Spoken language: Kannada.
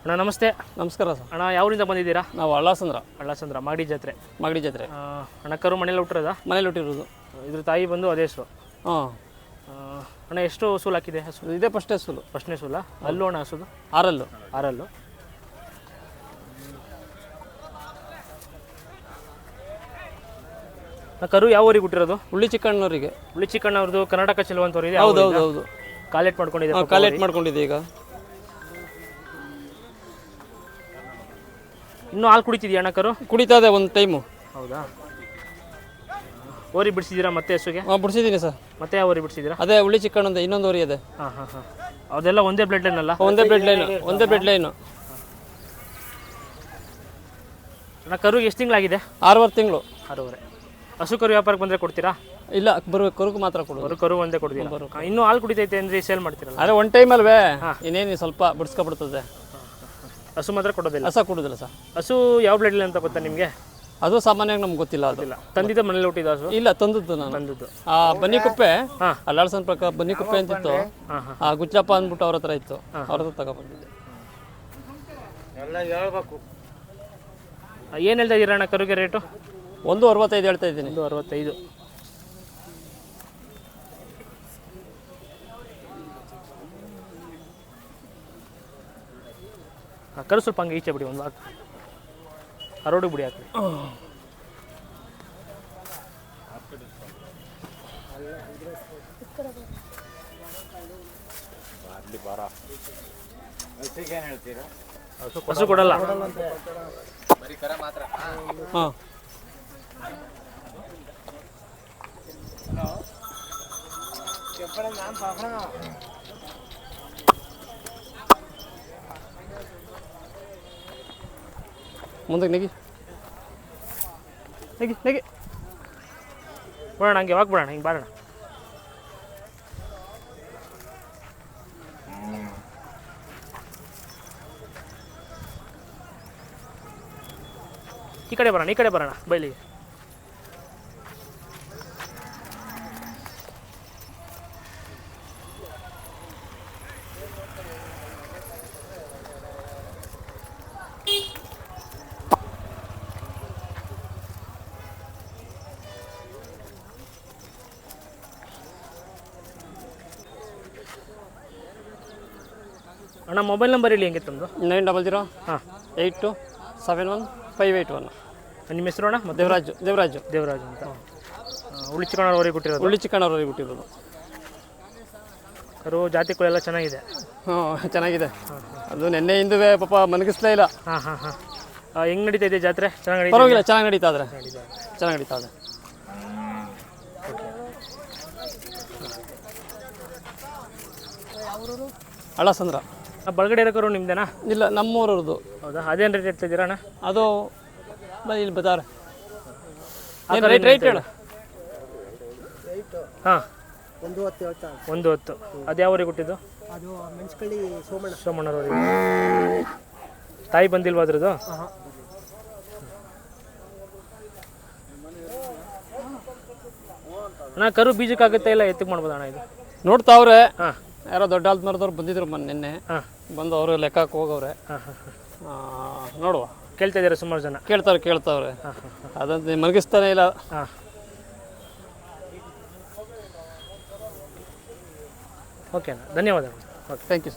ಅಣ್ಣ ನಮಸ್ತೆ. ನಮಸ್ಕಾರ ಸರ್. ಅಣ್ಣ ಯಾವೂರಿಂದ ಬಂದಿದ್ದೀರಾ? ನಾವು ಅಳ್ಳಸಂದ್ರ ಮಾಗಡಿ ಜಾತ್ರೆ. ಜಾತ್ರೆ. ಅಣ್ಣ ಕರು ಮನೇಲಿ ಹುಟ್ಟಿರೋದ? ಮನೇಲಿ ಹುಟ್ಟಿರೋದು. ಇದ್ರ ತಾಯಿ ಬಂದು ಅದೇ ಹಸು. ಹಾಂ. ಅಣ್ಣ ಎಷ್ಟು ಹಸೂಲು ಹಾಕಿದೆ? ಹಸು ಇದೇ ಫಸ್ಟ್ನೇ ಸೂಲ. ಅಲ್ಲೂ ಅಣ್ಣ ಹಸುದು? ಆರಲ್ಲು. ಕರು ಯಾವ ಊರಿಗೆ ಹುಟ್ಟಿರೋದು? ಹುಳ್ಳಿ ಚಿಕ್ಕಣ್ಣವರಿಗೆ. ಹುಳ್ಳಿ ಚಿಕ್ಕಣ್ಣವ್ರದ್ದು ಕರ್ನಾಟಕ ಚೆಲುವಂತವ್ರು ಇದೆ. ಹೌದು. ಕಾಲೇಟ್ ಮಾಡ್ಕೊಂಡಿದೆ. ಕಾಲೇಟ್ ಮಾಡ್ಕೊಂಡಿದೆ ಈಗ. ಇನ್ನೂ ಹಾಲು ಕುಡಿತಿದ್ಯಾ ಅಣ್ಣ ಕರು? ಕುಡಿತಾ ಇದೆ ಒಂದು ಟೈಮು. ಹೌದಾ? ಓರಿ ಬಿಡಿಸಿದ್ದೀರಾ ಮತ್ತೆ ಹಸುಗೆ? ಬಿಡಿಸಿದ್ದೀನಿ ಸರ್. ಮತ್ತೆ ಯಾವ ಓರಿ ಬಿಡಿಸಿದ್ದೀರಾ? ಅದೇ ಹುಳ್ಳಿ ಚಿಕ್ಕಣ್ಣಂದ ಇನ್ನೊಂದು ಓರಿ ಇದೆ. ಹಾಂ. ಅದೆಲ್ಲ ಒಂದೇ ಬ್ಲಡ್ ಲೈನ್ ಅಲ್ಲ? ಒಂದೇ ಬ್ಲಡ್ ಲೈನು. ಅಣ್ಣ ಕರುಗೆ ಎಷ್ಟು ತಿಂಗಳಾಗಿದೆ? 6 ತಿಂಗಳು. 6.5. ಹಸು ಕರು ವ್ಯಾಪಾರಕ್ಕೆ ಬಂದರೆ ಕೊಡ್ತೀರಾ? ಇಲ್ಲ, ಕರುಗೆ ಮಾತ್ರ ಕೊಡೋದು. ಕರು ಒಂದೇ ಕೊಡ್ತೀರಾ? ಇನ್ನೂ ಹಾಲು ಕುಡಿತೈತೆ ಅಂದರೆ ಸೇಲ್ ಮಾಡ್ತೀರಲ್ಲ? ಅದೇ ಒಂದು ಟೈಮ್ ಅಲ್ವೇ, ಇನ್ನೇನು ಸ್ವಲ್ಪ ಬಿಡಿಸ್ಕೊಬಿಡ್ತದೆ. ಹಸು ಮಾತ್ರ ಕೊಡೋದಿಲ್ಲ? ಹಸ ಕೊಡೋದಿಲ್ಲ ಸರ್. ಹಸು ಯಾವ ಬ್ಲಡ್ ಲೈನ್ ಅಂತ ಗೊತ್ತಾ ನಿಮಗೆ? ಅದು ಸಾಮಾನ್ಯವಾಗಿ ನಮ್ಗೆ ಗೊತ್ತಿಲ್ಲ. ಅದಿಲ್ಲ. ತಂದಿದ್ದ ಮನೇಲಿ ಹುಟ್ಟಿದ ಹಸು? ಇಲ್ಲ, ತಂದದ್ದು ನಾನು. ತಂದದ್ದು ಬನ್ನಿಕುಪ್ಪೆ, ಅಲ್ಲಾಳ್ಸನ್ ಪ್ರಕಾರ ಬನ್ನಿಕುಪ್ಪೆ ಅಂತಿತ್ತು. ಗುಜ್ಜಪ್ಪ ಅಂದ್ಬಿಟ್ಟು ಅವ್ರ ಹತ್ರ ಇತ್ತು, ಅವ್ರ ಹತ್ರ ತಗೊಬಂದಿದ್ದೆ. ಎಲ್ಲ ಹೇಳ್ಬೇಕು. ಏನು ಹೇಳ್ತಾ ಇದ್ದೀರಾ ಅಣ್ಣ ಕರುಗೆ ರೇಟು? 1.65 ಹೇಳ್ತಾ ಇದ್ದೀನಿ. 1.65. ಕರು ಸ್ವಲ್ಪ ಹಂಗೆ ಈಚೆ ಬಿಡಿ, ಒಂದು ಹಾಕಿ ರೋಡಿಗೆ ಬಿಡಿ ಹಾಕಿ. ಹಸು ಕೊಡಲ್ಲ? ಹಾಂ. ಮುಂದಕ್ಕೆ ನೆಗಿ ಬಿಡೋಣ, ಹಂಗೆ ಯಾವಾಗ ಬಿಡೋಣ, ಹಿಂಗೆ ಬಾರೋಣ. ಈ ಕಡೆ ಬರೋಣ ಬೈಲಿಗೆ. ಅಣ್ಣ ಮೊಬೈಲ್ ನಂಬರ್ ಹೇಳಿ, ಹೆಂಗೆ ತಮ್ಮದು? 900 8271 ನಿಮ್ಮ ಹೆಸರು ಅಣ್ಣ? ದೇವರಾಜು ಅಂತ. ಹುಳ್ಳಿ ಚಿಕ್ಕಣ್ಣವ್ರಿಗೆ ಹುಟ್ಟಿರೋದು. ಕರು ಜಾತಿ ಎಲ್ಲ ಚೆನ್ನಾಗಿದೆ. ಚೆನ್ನಾಗಿದೆ. ಅದು ನಿನ್ನೆಯಿಂದವೇ ಪಾಪ ಮನಗಿಸ್ಲೇ ಇಲ್ಲ. ಹೆಂಗೆ ನಡೀತಾ ಇದೆ ಜಾತ್ರೆ? ಪರವಾಗಿಲ್ಲ, ಚೆನ್ನಾಗಿ ನಡೀತಾ ಇದೆ. ಅಳ್ಳಸಂದ್ರ. ಬಳಗಡೆ ಇರೋ ಕರು ನಿಮ್ದೇನಾ? ಇಲ್ಲ, ನಮ್ಮೂರವ್ರದ್ದು. ಹೌದಾ? ಅದೇನು ರೇಟ್ ಹೇಳ್ತಿದ್ದೀರಾ ಅಣ್ಣ? ಅದು ಇಲ್ಲಿ ಬತಾರೆ. ರೇಟ್ ಹೇಳು. ಹಾಂ, 1.10. ಅದು ಯಾವ ಊರಿಗೆ ಹುಟ್ಟಿದ್ದು? ಅದು ಮೆಣಸ್ಕಳ್ಳಿ ಸೋಮಣ್ಣರವರಿಗೆ. ತಾಯಿ ಬಂದಿಲ್ವಾ ಅದ್ರದ್ದು? ಅಣ್ಣ ಕರು ಬೀಜಕ್ಕಾಗುತ್ತೆ ಇಲ್ಲ ಎತ್ತಿಗೆ ಮಾಡ್ಬೋದು ಅಣ್ಣ ಇದು? ನೋಡ್ತಾವ್ರೆ. ಯಾರೋ ದೊಡ್ಡ ಆಲ್ಮರದವ್ರು ಬಂದಿದ್ರು ನಿನ್ನೆ. ಬಂದು ಅವರು ಲೆಕ್ಕಕ್ಕೆ ಹೋಗವ್ರೆ. ನೋಡುವ. ಕೇಳ್ತಾ ಇದ್ದಾರೆ ಸುಮಾರು ಜನ. ಕೇಳ್ತಾವ್ರೆ. ಅದಂತ ಮಲಗಿಸ್ತಾನೆ ಇಲ್ಲ. ಓಕೆ ಅಣ್ಣ, ಧನ್ಯವಾದಗಳು. Thank you.